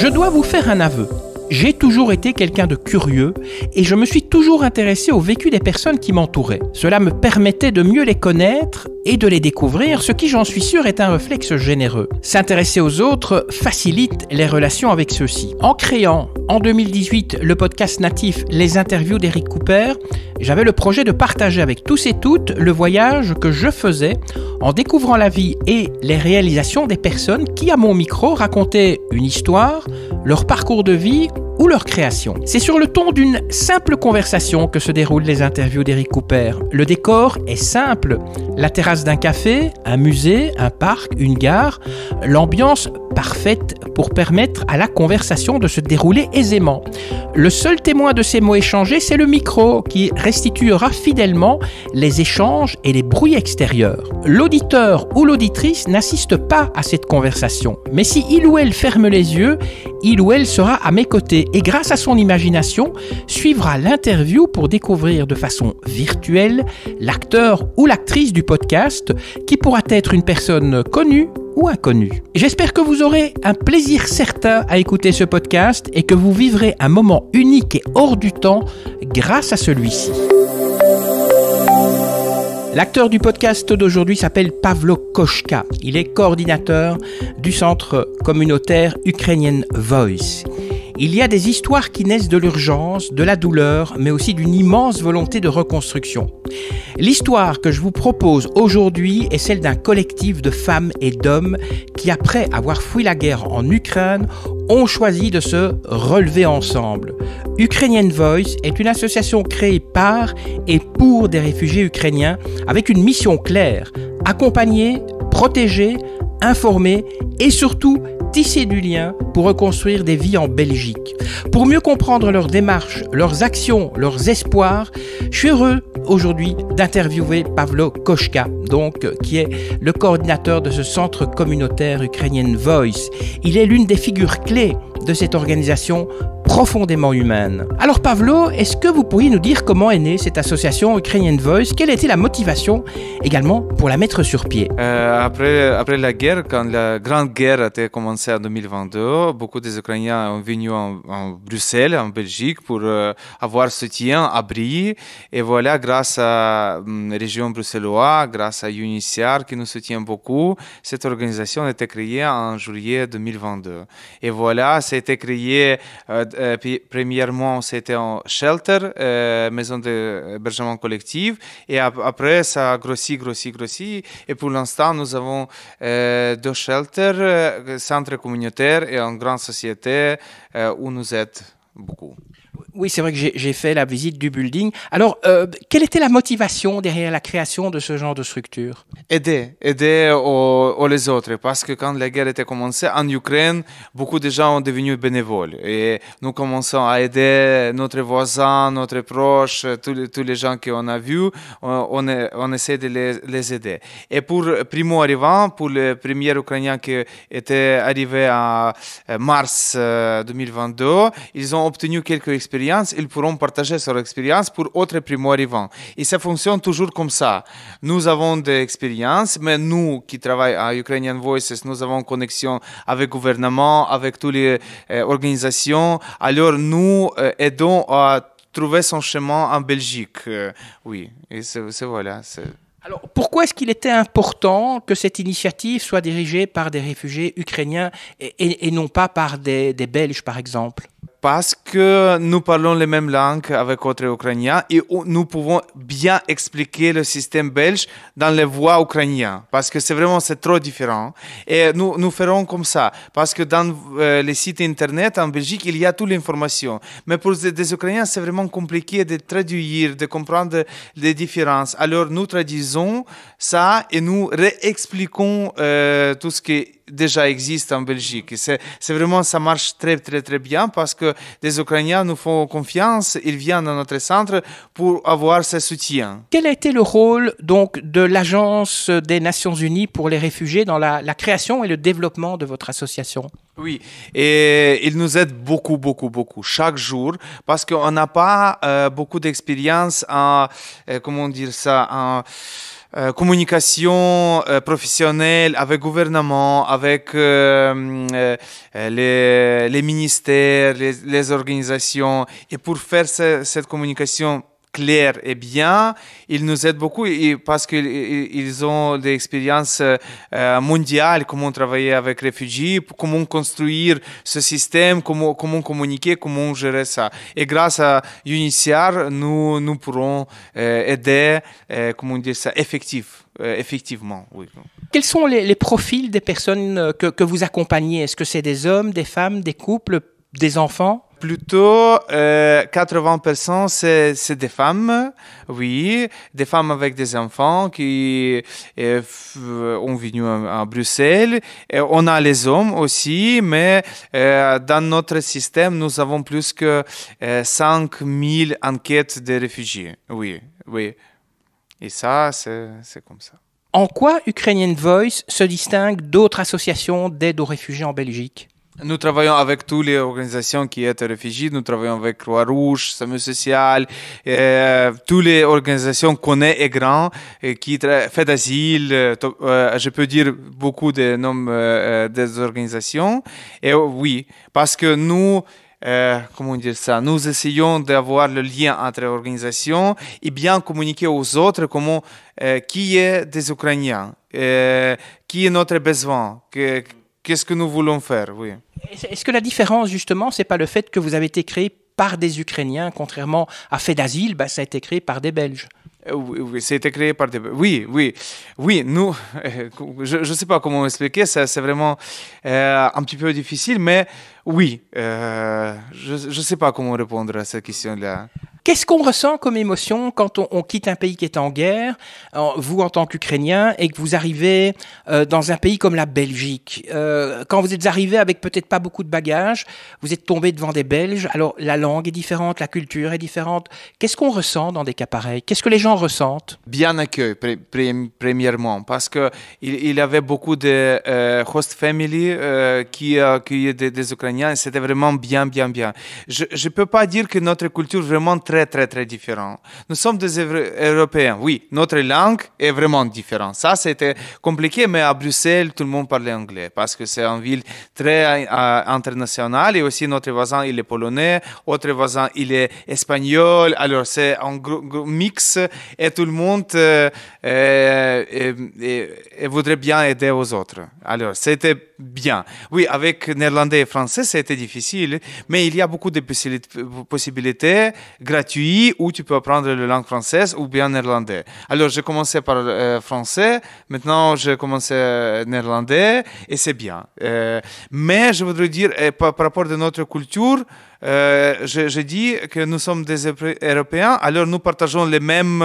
Je dois vous faire un aveu. J'ai toujours été quelqu'un de curieux et je me suis toujours intéressé au vécu des personnes qui m'entouraient. Cela me permettait de mieux les connaître et de les découvrir, ce qui, j'en suis sûr, est un réflexe généreux. S'intéresser aux autres facilite les relations avec ceux-ci. En créant, en 2018, le podcast natif Les interviews d'Eric Cooper, j'avais le projet de partager avec tous et toutes le voyage que je faisais en découvrant la vie et les réalisations des personnes qui, à mon micro, racontaient une histoire, leur parcours de vie ou leur création. C'est sur le ton d'une simple conversation que se déroulent les interviews d'Eric Cooper. Le décor est simple. La terrasse d'un café, un musée, un parc, une gare. L'ambiance parfaite pour permettre à la conversation de se dérouler aisément. Le seul témoin de ces mots échangés, c'est le micro qui restituera fidèlement les échanges et les bruits extérieurs. L'auditeur ou l'auditrice n'assiste pas à cette conversation. Mais si il ou elle ferme les yeux, il ou elle sera à mes côtés et grâce à son imagination, suivra l'interview pour découvrir de façon virtuelle l'acteur ou l'actrice du podcast qui pourra être une personne connue ou inconnue. J'espère que vous aurez un plaisir certain à écouter ce podcast et que vous vivrez un moment unique et hors du temps grâce à celui-ci. L'acteur du podcast d'aujourd'hui s'appelle Pavlo Koshka. Il est coordinateur du centre communautaire Ukrainian Voice. Il y a des histoires qui naissent de l'urgence, de la douleur, mais aussi d'une immense volonté de reconstruction. L'histoire que je vous propose aujourd'hui est celle d'un collectif de femmes et d'hommes qui, après avoir fui la guerre en Ukraine, ont choisi de se relever ensemble. Ukrainian Voice est une association créée par et pour des réfugiés ukrainiens avec une mission claire: accompagner, protéger, informer et surtout tisser du lien pour reconstruire des vies en Belgique. Pour mieux comprendre leur démarche, leurs actions, leurs espoirs, je suis heureux aujourd'hui d'interviewer Pavlo Koshka, qui est le coordinateur de ce centre communautaire Ukrainian Voice. Il est l'une des figures clés de cette organisation profondément humaine. Alors Pavlo, est-ce que vous pourriez nous dire comment est née cette association Ukrainian Voice? Quelle était la motivation également pour la mettre sur pied? Après la guerre, quand la grande guerre a commencé en 2022, beaucoup des Ukrainiens sont venus en Bruxelles, en Belgique, pour avoir soutien, abri. Et voilà, grâce à la région bruxelloise, grâce à UNHCR qui nous soutient beaucoup, cette organisation a été créée en juillet 2022. Et voilà, ça a été créé premièrement, c'était un shelter, maison d'hébergement collectif, et après, ça a grossi. Et pour l'instant, nous avons deux shelters, centres communautaires et une grande société où nous aidons beaucoup. Oui, c'est vrai que j'ai fait la visite du building. Alors, quelle était la motivation derrière la création de ce genre de structure? Aider les autres, parce que quand la guerre était commencée en Ukraine, beaucoup de gens sont devenus bénévoles et nous commençons à aider notre voisin, notre proche, tous les gens qu'on a vus, on essaie de les aider. Et pour primo-arrivants, pour les premiers Ukrainiens qui étaient arrivés en mars 2022, ils ont obtenu quelques expériences, ils pourront partager leur expérience pour autres primo-arrivants. Et ça fonctionne toujours comme ça. Nous avons des expériences, mais nous qui travaillons à Ukrainian Voices, nous avons connexion avec le gouvernement, avec toutes les organisations. Alors nous aidons à trouver son chemin en Belgique. Oui, et voilà. Alors, pourquoi est-ce qu'il était important que cette initiative soit dirigée par des réfugiés ukrainiens et non pas par des Belges, par exemple? Parce que nous parlons les mêmes langues avec d'autres Ukrainiens et nous pouvons bien expliquer le système belge dans les voix ukrainiennes. Parce que c'est trop différent. Et nous ferons comme ça. Parce que dans les sites internet en Belgique, il y a toute l'information. Mais pour des Ukrainiens, c'est vraiment compliqué de traduire, de comprendre les différences. Alors nous traduisons ça et nous réexpliquons tout ce qui déjà existe en Belgique. C'est vraiment, ça marche très bien parce que les Ukrainiens nous font confiance, ils viennent dans notre centre pour avoir ce soutien. Quel a été le rôle donc de l'Agence des Nations Unies pour les réfugiés dans la création et le développement de votre association? Oui, et il nous aide beaucoup, chaque jour, parce qu'on n'a pas beaucoup d'expérience en, communication professionnelle avec le gouvernement, avec les ministères, les organisations. Et pour faire cette communication claire et bien, ils nous aident beaucoup parce qu'ils ont des expériences mondiales, comment travailler avec les réfugiés, comment construire ce système, comment communiquer, comment gérer ça. Et grâce à UNHCR, nous pourrons aider, comment dire ça, effectivement. Oui. Quels sont les profils des personnes que vous accompagnez? Est-ce que c'est des hommes, des femmes, des couples, des enfants? Plutôt 80% c'est des femmes, oui, des femmes avec des enfants qui ont venu à Bruxelles. Et on a les hommes aussi, mais dans notre système, nous avons plus que 5000 enquêtes de réfugiés. Oui. Et ça, c'est comme ça. En quoi Ukrainian Voice se distingue d'autres associations d'aide aux réfugiés en Belgique? Nous travaillons avec toutes les organisations qui aident les réfugiés. Nous travaillons avec Croix-Rouge, SAMU Social, toutes les organisations connues et grandes qui font d'asile. Je peux dire beaucoup de noms des organisations. Et oui, parce que nous, comment dire ça, nous essayons d'avoir le lien entre les organisations et bien communiquer aux autres comment, qui est des Ukrainiens, qui est notre besoin, qu'est-ce que nous voulons faire, oui. Est-ce que la différence, justement, c'est pas le fait que vous avez été créé par des Ukrainiens, contrairement à Fait d'Asile, ça a été créé par des Belges? Oui, ça a été créé par des... Oui, nous, je ne sais pas comment expliquer, c'est vraiment un petit peu difficile, mais oui, je ne sais pas comment répondre à cette question-là. Qu'est-ce qu'on ressent comme émotion quand on quitte un pays qui est en guerre, vous en tant qu'Ukrainien, et que vous arrivez dans un pays comme la Belgique? Quand vous êtes arrivé avec peut-être pas beaucoup de bagages, vous êtes tombé devant des Belges, alors la langue est différente, la culture est différente. Qu'est-ce qu'on ressent dans des cas pareils? Qu'est-ce que les gens ressentent? Bien accueilli, premièrement, parce qu'il y avait beaucoup de host family qui accueillaient des Ukrainiens, et c'était vraiment bien. Je ne peux pas dire que notre culture vraiment très différent. Nous sommes des Européens. Oui, notre langue est vraiment différente. Ça, c'était compliqué, mais à Bruxelles, tout le monde parlait anglais parce que c'est une ville très internationale et aussi notre voisin, il est polonais, autre voisin, il est espagnol. Alors, c'est un gros mix et tout le monde voudrait bien aider aux autres. Alors, c'était bien. Oui, avec néerlandais et français, c'était difficile, mais il y a beaucoup de possibilités gratuites où tu peux apprendre la langue française ou bien néerlandais. Alors, j'ai commencé par français, maintenant, j'ai commencé néerlandais et c'est bien. Mais je voudrais dire, par rapport à notre culture, je dis que nous sommes des Européens, alors nous partageons les mêmes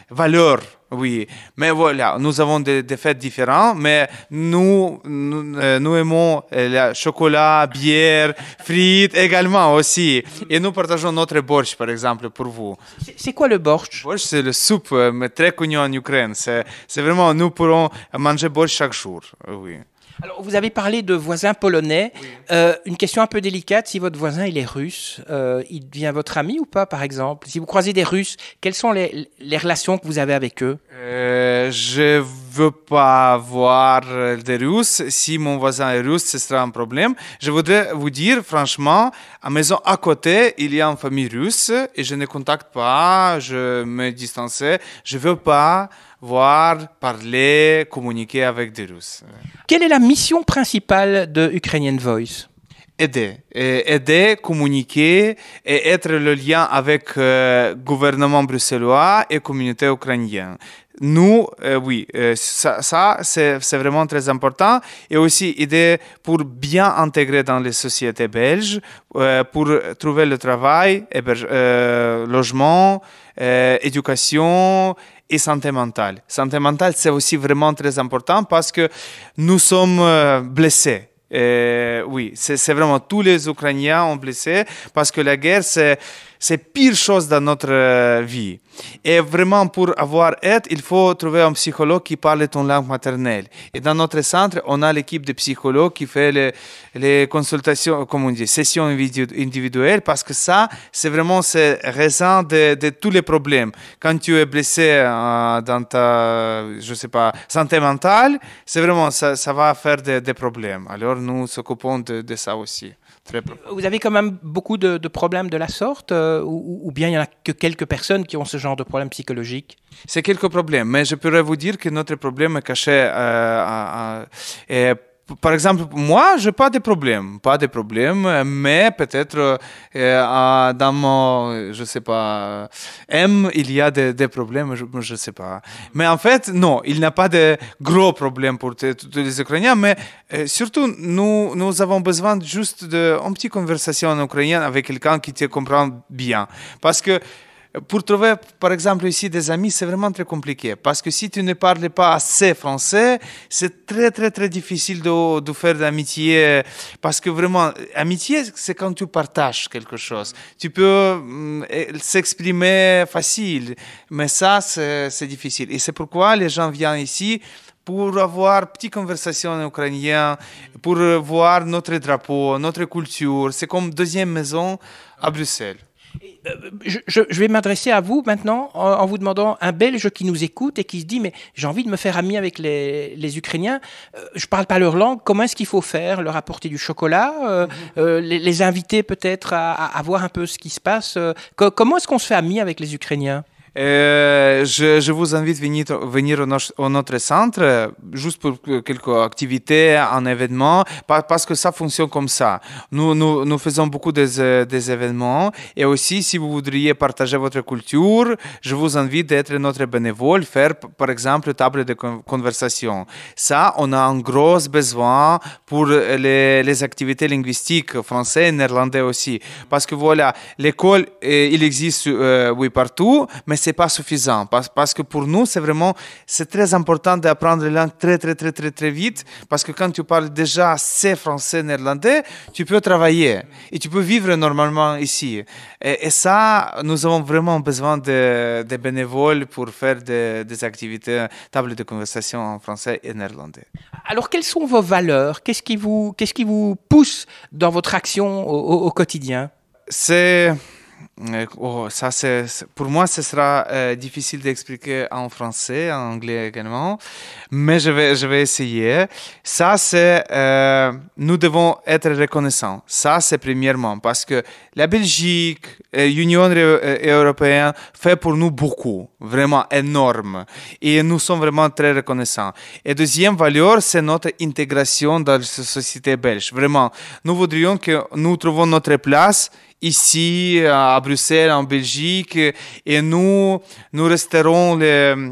valeurs. Oui, mais voilà, nous avons des fêtes différentes, mais nous aimons le chocolat, bière, frites également aussi. Et nous partageons notre borsch, par exemple, pour vous. C'est quoi le borsch? Borsch, c'est le soupe, mais très connu en Ukraine. C'est vraiment, nous pourrons manger borsch chaque jour, oui. Alors, vous avez parlé de voisins polonais. Oui. Une question un peu délicate, si votre voisin il est russe, il devient votre ami ou pas, par exemple? Si vous croisez des Russes, quelles sont les relations que vous avez avec eux? Je veux pas voir des Russes. Si mon voisin est russe, ce sera un problème. Je voudrais vous dire, franchement, à la maison à côté, il y a une famille russe et je ne contacte pas, je me distance. Je veux pas voir, parler, communiquer avec des Russes. Quelle est la mission principale de Ukrainian Voice? Aider, communiquer et être le lien avec le gouvernement bruxellois et la communauté ukrainienne. Nous, oui, ça c'est vraiment très important. Et aussi aider pour bien intégrer dans les sociétés belges, pour trouver le travail, logement, éducation et santé mentale. Santé mentale, c'est aussi vraiment très important parce que nous sommes blessés. Oui, c'est vraiment tous les Ukrainiens ont blessés parce que la guerre, c'est pire chose dans notre vie. Et vraiment, pour avoir aide, il faut trouver un psychologue qui parle ton langue maternelle. Et dans notre centre, on a l'équipe de psychologues qui fait les consultations, comment on dit, sessions individuelles, parce que ça, c'est vraiment raison de tous les problèmes. Quand tu es blessé dans ta, je sais pas, santé mentale, c'est vraiment, ça va faire des problèmes. Alors, nous nous occupons de ça aussi. Vous avez quand même beaucoup de problèmes de la sorte ou bien il n'y en a que quelques personnes qui ont ce genre de problème psychologique? C'est quelques problèmes, mais je pourrais vous dire que notre problème est caché. Par exemple, moi, je n'ai pas de problème, mais peut-être dans mon, je sais pas, il y a des problèmes, je ne sais pas. Mais en fait, non, il n'y a pas de gros problèmes pour tous les Ukrainiens, mais surtout, nous avons besoin juste d'une petite conversation en ukrainien avec quelqu'un qui te comprend bien. Parce que pour trouver, par exemple, ici des amis, c'est vraiment très compliqué. Parce que si tu ne parles pas assez français, c'est très, très, très difficile de faire d'amitié. Parce que vraiment, amitié, c'est quand tu partages quelque chose. Tu peux s'exprimer facile, mais ça, c'est difficile. Et c'est pourquoi les gens viennent ici pour avoir une petite conversation en ukrainien, pour voir notre drapeau, notre culture. C'est comme deuxième maison à Bruxelles. Je vais m'adresser à vous maintenant en vous demandant, un Belge qui nous écoute et qui se dit mais j'ai envie de me faire ami avec les Ukrainiens, je parle pas leur langue, comment est-ce qu'il faut faire? Leur apporter du chocolat, les inviter peut-être à voir un peu ce qui se passe, comment est-ce qu'on se fait ami avec les Ukrainiens? Je vous invite à venir au notre centre juste pour quelques activités, un événement, parce que ça fonctionne comme ça. Nous faisons beaucoup des événements et aussi si vous voudriez partager votre culture, je vous invite d'être notre bénévole, faire par exemple table de conversation. Ça, on a un gros besoin pour les activités linguistiques, français et néerlandais aussi. Parce que voilà, l'école, il existe oui, partout, mais c'est pas suffisant parce que pour nous c'est très important d'apprendre les langues très vite parce que quand tu parles déjà assez français néerlandais tu peux travailler et tu peux vivre normalement ici et ça nous avons vraiment besoin de bénévoles pour faire des activités table de conversation en français et néerlandais. Alors quelles sont vos valeurs? Qu'est-ce qui vous pousse dans votre action au quotidien? Pour moi, ce sera difficile d'expliquer en français, en anglais également, mais je vais essayer. Ça, c'est nous devons être reconnaissants. Ça, c'est premièrement parce que la Belgique, l'Union européenne fait pour nous beaucoup, vraiment énorme, et nous sommes vraiment très reconnaissants. Et deuxième valeur, c'est notre intégration dans la société belge. Vraiment, nous voudrions que nous trouvions notre place ici à Bruxelles, en Belgique, et nous resterons les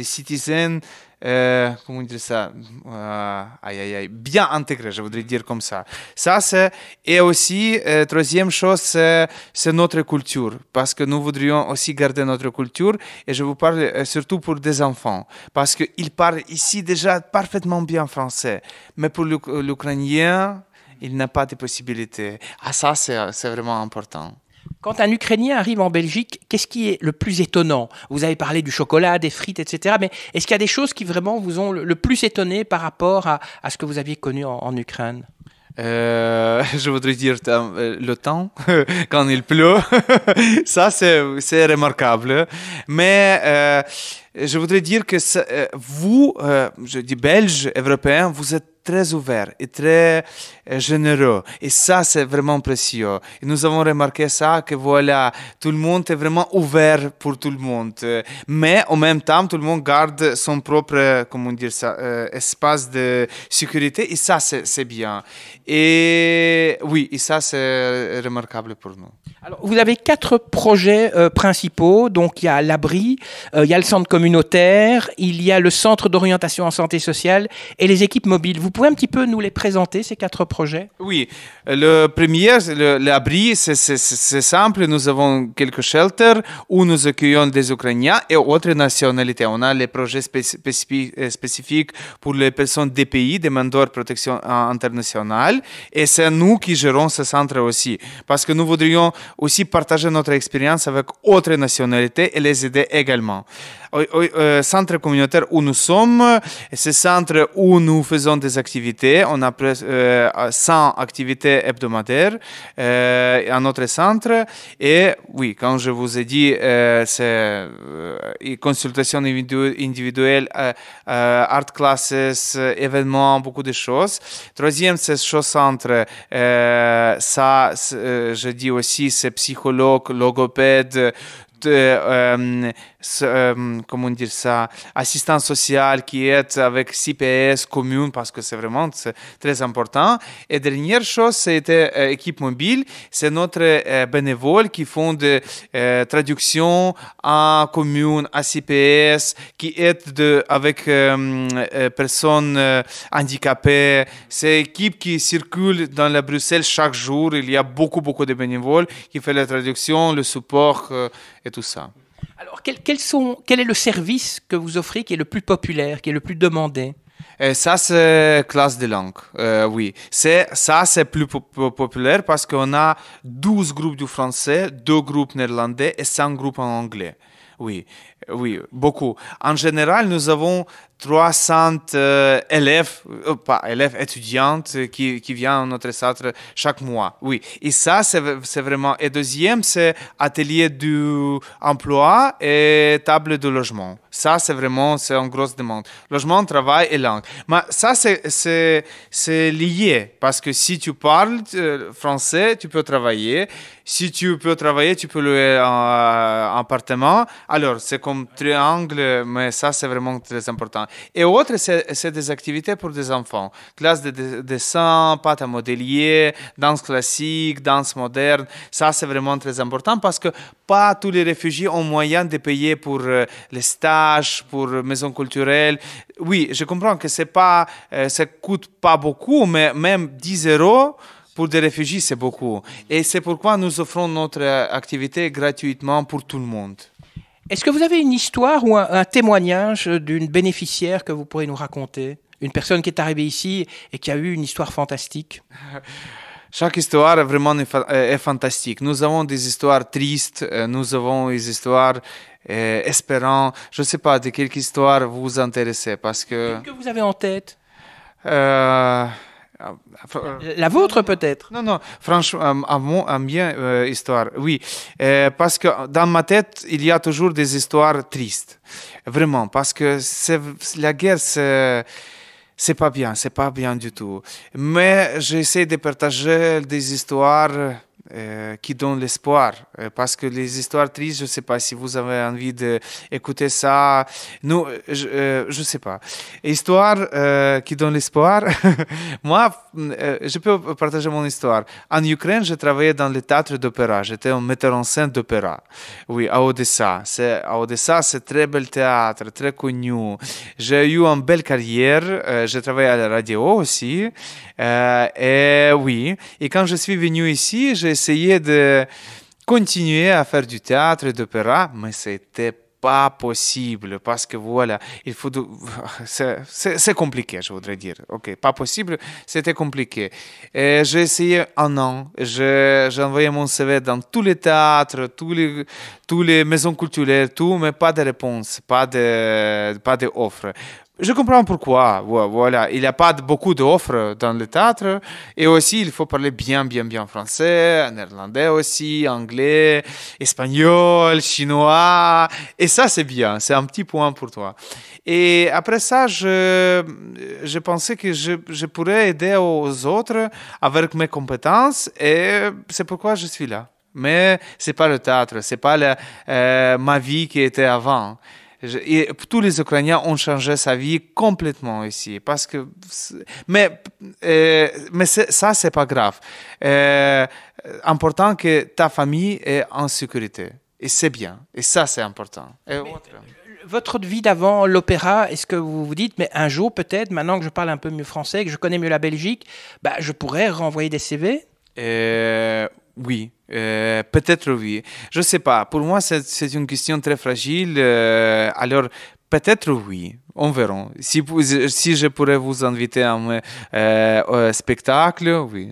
citoyens, comment dire ça, bien intégrés, je voudrais dire comme ça. Et aussi, troisième chose, c'est notre culture, parce que nous voudrions aussi garder notre culture, et je vous parle surtout pour des enfants, parce qu'ils parlent ici déjà parfaitement bien français, mais pour l'ukrainien, il n'a pas de possibilité. Ça, c'est vraiment important. Quand un Ukrainien arrive en Belgique, qu'est-ce qui est le plus étonnant? Vous avez parlé du chocolat, des frites, etc. Mais est-ce qu'il y a des choses qui vraiment vous ont le plus étonné par rapport à ce que vous aviez connu en Ukraine? Je voudrais dire le temps, quand il pleut. Ça, c'est remarquable. Mais je voudrais dire que vous, je dis Belges, Européens, vous êtes très ouverts et très généreux. Et ça, c'est vraiment précieux. Et nous avons remarqué ça, que voilà, tout le monde est vraiment ouvert pour tout le monde. Mais en même temps, tout le monde garde son propre, comment dire ça, espace de sécurité. Et ça, c'est bien. Et oui, et ça, c'est remarquable pour nous. Alors, vous avez 4 projets principaux. Donc, il y a l'abri, il y a le centre communautaire, il y a le centre d'orientation en santé sociale et les équipes mobiles. Vous pouvez un petit peu nous les présenter, ces 4 projets? Oui, le premier, l'abri, c'est simple. Nous avons quelques shelters où nous accueillons des Ukrainiens et autres nationalités. On a les projets spécifiques pour les personnes des pays, demandeurs de protection internationale. Et c'est nous qui gérons ce centre aussi. Parce que nous voudrions aussi partager notre expérience avec autres nationalités et les aider également. Centre communautaire où nous sommes, c'est un centre où nous faisons des activités. On a 100 activités hebdomadaires à notre centre. Et oui, comme je vous ai dit, c'est consultation individuelle, art classes, événements, beaucoup de choses. Troisième, c'est ce centre. Ça, je dis aussi, c'est psychologue, logopède, comment dire ça, assistant social qui est avec CPS commune parce que c'est vraiment très important. Et dernière chose, c'était équipe mobile. C'est notre bénévole qui font des traductions en commune, à CPS, qui aide avec personnes handicapées. C'est une équipe qui circule dans la Bruxelles chaque jour. Il y a beaucoup de bénévoles qui font la traduction, le support et tout ça. Alors, quel est le service que vous offrez qui est le plus populaire, qui est le plus demandé? Ça, c'est classe de langue, oui. C'est plus populaire parce qu'on a 12 groupes du français, 2 groupes néerlandais et 5 groupes en anglais. Oui, beaucoup. En général, nous avons 300 étudiantes qui viennent à notre centre chaque mois. Oui, et ça, c'est vraiment... Et deuxième, c'est atelier du emploi et table de logement. Ça, c'est une grosse demande. Logement, travail et langue. Mais ça, c'est lié, parce que si tu parles français, tu peux travailler. Si tu peux travailler, tu peux louer un appartement. Alors, c'est comme triangle, mais ça, c'est vraiment très important. Et autre, c'est des activités pour des enfants. Classe de dessin, pâte à modélier, danse classique, danse moderne. Ça, c'est vraiment très important parce que pas tous les réfugiés ont moyen de payer pour les stages, pour maisons culturelles. Oui, je comprends que ça coûte pas beaucoup, mais même 10 euros pour des réfugiés, c'est beaucoup. Et c'est pourquoi nous offrons notre activité gratuitement pour tout le monde. Est-ce que vous avez une histoire ou un témoignage d'une bénéficiaire que vous pourrez nous raconter? Une personne qui est arrivée ici et qui a eu une histoire fantastique? Chaque histoire vraiment est fantastique. Nous avons des histoires tristes, nous avons des histoires espérantes. Je ne sais pas de quelle histoire vous vous intéressez parce que... Qu'est-ce que vous avez en tête? La vôtre peut-être? Non, franchement, à bien histoire, oui. Parce que dans ma tête, il y a toujours des histoires tristes. Vraiment, parce que la guerre, c'est pas bien du tout. Mais j'essaie de partager des histoires qui donnent l'espoir. Parce que les histoires tristes, je ne sais pas si vous avez envie d'écouter ça. Non, je ne sais pas. Histoire qui donne l'espoir. Moi, je peux partager mon histoire. En Ukraine, je travaillais dans le théâtre d'opéra. J'étais un metteur en scène d'opéra. Oui, à Odessa. À Odessa, c'est très bel théâtre, très connu. J'ai eu une belle carrière. J'ai travaillé à la radio aussi. Et oui. Et quand je suis venu ici, j'ai essayé de continuer à faire du théâtre et d'opéra, mais c'était pas possible parce que voilà, il faut c'est compliqué, je voudrais dire. Ok, pas possible, c'était compliqué. Et j'ai essayé un an. J'ai envoyé mon CV dans tous les théâtres, tous les maisons culturelles, tout, mais pas de réponse, pas d'offres. Je comprends pourquoi. Voilà, il n'y a pas beaucoup d'offres dans le théâtre. Et aussi, il faut parler bien français, néerlandais aussi, anglais, espagnol, chinois. Et ça, c'est bien. C'est un petit point pour toi. Et après ça, je pensais que je pourrais aider aux autres avec mes compétences. Et c'est pourquoi je suis là. Mais ce n'est pas le théâtre. Ce n'est pas ma vie qui était avant. Et tous les Ukrainiens ont changé sa vie complètement ici. Parce que, mais ça, c'est pas grave. Important que ta famille est en sécurité. Et c'est bien. Et ça, c'est important. Votre vie d'avant l'opéra, est-ce que vous vous dites, mais un jour peut-être, maintenant que je parle un peu mieux français, que je connais mieux la Belgique, bah, je pourrais renvoyer des CV? Oui, peut-être oui. Je ne sais pas. Pour moi, c'est une question très fragile. Alors, peut-être oui. On verra. Si je pourrais vous inviter à un spectacle, oui,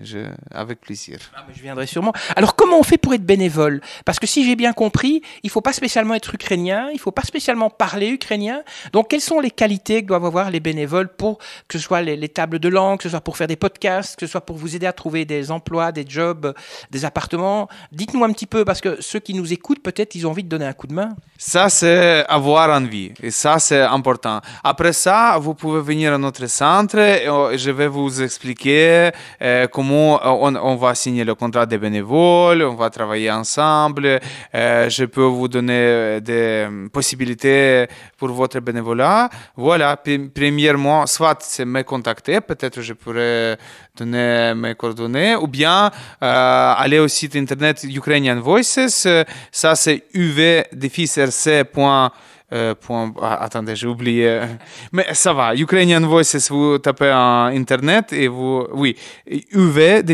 avec plaisir. Ah, mais je viendrai sûrement. Alors, comment on fait pour être bénévole? Parce que si j'ai bien compris, il faut pas spécialement être ukrainien, il faut pas spécialement parler ukrainien. Donc, quelles sont les qualités que doivent avoir les bénévoles pour que ce soit les tables de langue, que ce soit pour faire des podcasts, que ce soit pour vous aider à trouver des emplois, des jobs, des appartements? Dites-nous un petit peu, parce que ceux qui nous écoutent, peut-être, ils ont envie de donner un coup de main. Ça, c'est avoir envie. Et ça, c'est important. Après ça, vous pouvez venir à notre centre et je vais vous expliquer comment on va signer le contrat des bénévoles, on va travailler ensemble. Je peux vous donner des possibilités pour votre bénévolat. Voilà, premièrement, soit c'est me contacter, peut-être je pourrais donner mes coordonnées, ou bien aller au site internet Ukrainian Voices. Ça, c'est attendez, j'ai oublié. Mais ça va. Ukrainian Voices, vous tapez en internet et oui, uv-rc.org.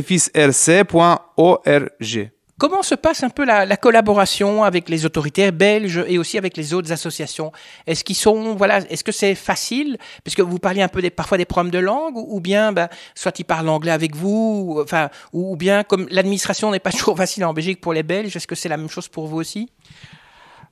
Comment se passe un peu la collaboration avec les autorités belges et aussi avec les autres associations? Est-ce que c'est facile? Puisque vous parliez un peu parfois des problèmes de langue, ou bien, soit ils parlent anglais avec vous, ou bien comme l'administration n'est pas toujours facile en Belgique pour les Belges, est-ce que c'est la même chose pour vous aussi?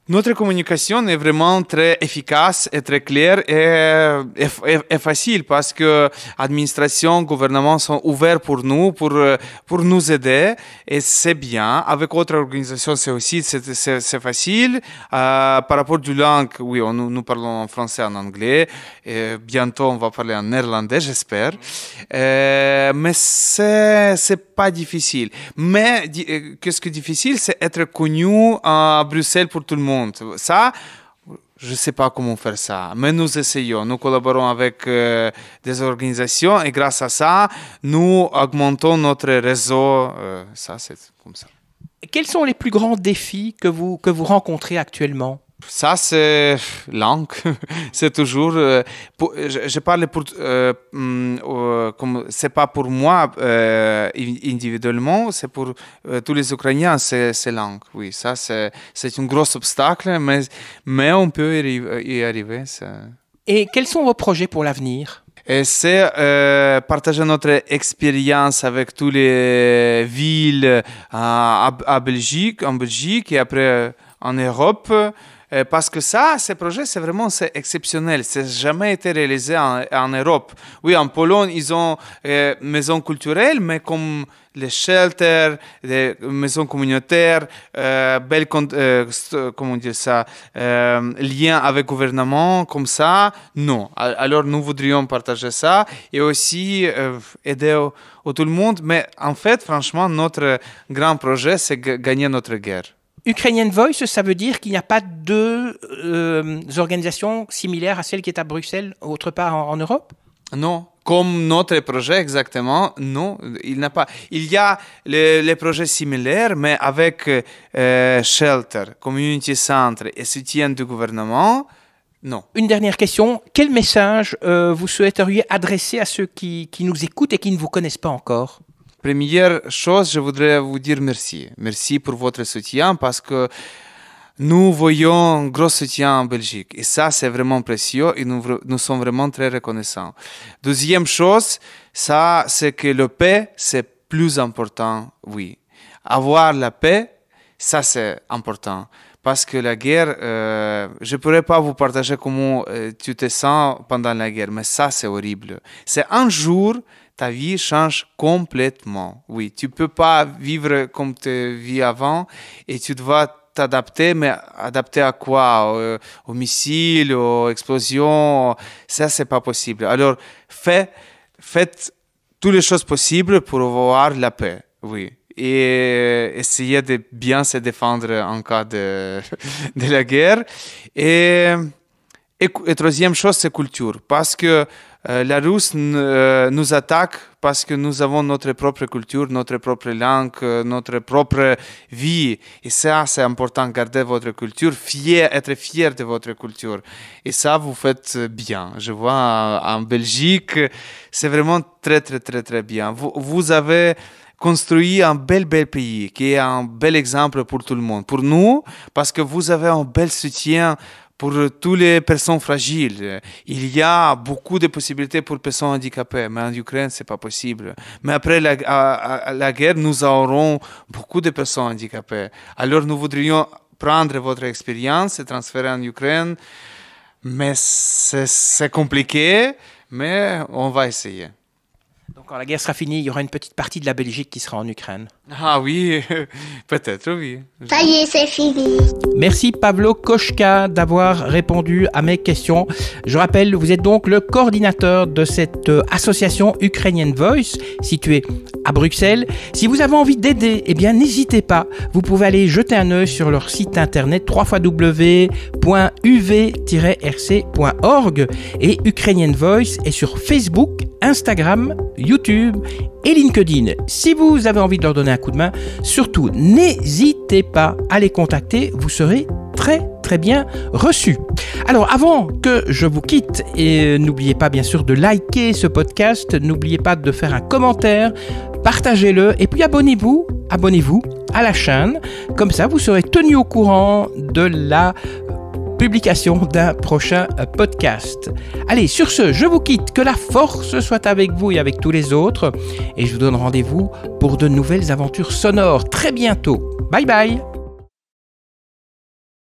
Notre communication est vraiment très efficace et très claire et facile parce que l'administration, le gouvernement sont ouverts pour nous aider et c'est bien. Avec d'autres organisations, c'est facile. Par rapport à la langue, oui, nous parlons en français, en anglais. Et bientôt, on va parler en néerlandais, j'espère. Mais c'est pas difficile. Mais qu'est-ce qui est difficile, c'est être connu à Bruxelles pour tout le monde. Ça, je ne sais pas comment faire ça, mais nous essayons. Nous collaborons avec des organisations et grâce à ça, nous augmentons notre réseau. Ça, c'est comme ça. Quels sont les plus grands défis que vous rencontrez actuellement? Ça, c'est langue. C'est toujours. Je parle pour. C'est pas pour moi individuellement, c'est pour tous les Ukrainiens, c'est langue. Oui, ça, c'est un gros obstacle, mais on peut y arriver. Ça. Et quels sont vos projets pour l'avenir? Et c'est partager notre expérience avec toutes les villes en Belgique et après en Europe. Parce que ces projets, c'est exceptionnel. Ça n'a jamais été réalisé en Europe. Oui, en Pologne, ils ont maisons culturelles, mais comme les shelters, les maisons communautaires, comment dire ça, lien avec le gouvernement, comme ça, non. Alors, nous voudrions partager ça et aussi aider tout le monde. Mais en fait, franchement, notre grand projet, c'est gagner notre guerre. Ukrainian Voice, ça veut dire qu'il n'y a pas deux organisations similaires à celle qui est à Bruxelles, autre part en Europe? Non, comme notre projet exactement, non, il n'y a pas. Il y a les projets similaires, mais avec Shelter, Community Center et soutien du gouvernement, non. Une dernière question, quel message vous souhaiteriez adresser à ceux qui nous écoutent et qui ne vous connaissent pas encore? Première chose, je voudrais vous dire merci. Merci pour votre soutien parce que nous voyons un gros soutien en Belgique. Et ça, c'est vraiment précieux et nous sommes vraiment très reconnaissants. Deuxième chose, ça, c'est que la paix, c'est plus important, oui. Avoir la paix, ça, c'est important. Parce que la guerre, je ne pourrais pas vous partager comment tu te sens pendant la guerre, mais ça, c'est horrible. C'est un jour, ta vie change complètement. Oui, tu ne peux pas vivre comme tu vis avant et tu dois t'adapter, mais adapter à quoi? Aux missiles, aux explosions? Ça, c'est pas possible. Alors, faites toutes les choses possibles pour avoir la paix. Oui. Et essayer de bien se défendre en cas de la guerre. Et troisième chose, c'est culture. Parce que la Russe nous attaque parce que nous avons notre propre culture, notre propre langue, notre propre vie. Et ça, c'est important, garder votre culture, être fier de votre culture. Et ça, vous faites bien. Je vois en Belgique, c'est vraiment très, très, très, très bien. Vous avez construit un bel pays qui est un bel exemple pour tout le monde. Pour nous, parce que vous avez un bel soutien pour toutes les personnes fragiles. Il y a beaucoup de possibilités pour les personnes handicapées, mais en Ukraine, ce n'est pas possible. Mais après la guerre, nous aurons beaucoup de personnes handicapées. Alors, nous voudrions prendre votre expérience et transférer en Ukraine, mais c'est compliqué, mais on va essayer. Donc, quand la guerre sera finie, il y aura une petite partie de la Belgique qui sera en Ukraine. Ah oui, peut-être, oui. Ça y est, c'est fini. Merci Pavlo Koshka d'avoir répondu à mes questions. Je rappelle, vous êtes donc le coordinateur de cette association Ukrainian Voice, située à Bruxelles. Si vous avez envie d'aider, eh bien, n'hésitez pas. Vous pouvez aller jeter un œil sur leur site internet www.uv-rc.org et Ukrainian Voice est sur Facebook, Instagram, YouTube et LinkedIn. Si vous avez envie de leur donner un coup de main, surtout n'hésitez pas à les contacter, vous serez très bien reçus. Alors avant que je vous quitte, et n'oubliez pas bien sûr de liker ce podcast, n'oubliez pas de faire un commentaire, partagez-le et puis abonnez-vous à la chaîne, comme ça vous serez tenu au courant de la publication d'un prochain podcast. Allez, sur ce, je vous quitte, que la force soit avec vous et avec tous les autres, et je vous donne rendez-vous pour de nouvelles aventures sonores très bientôt. Bye bye!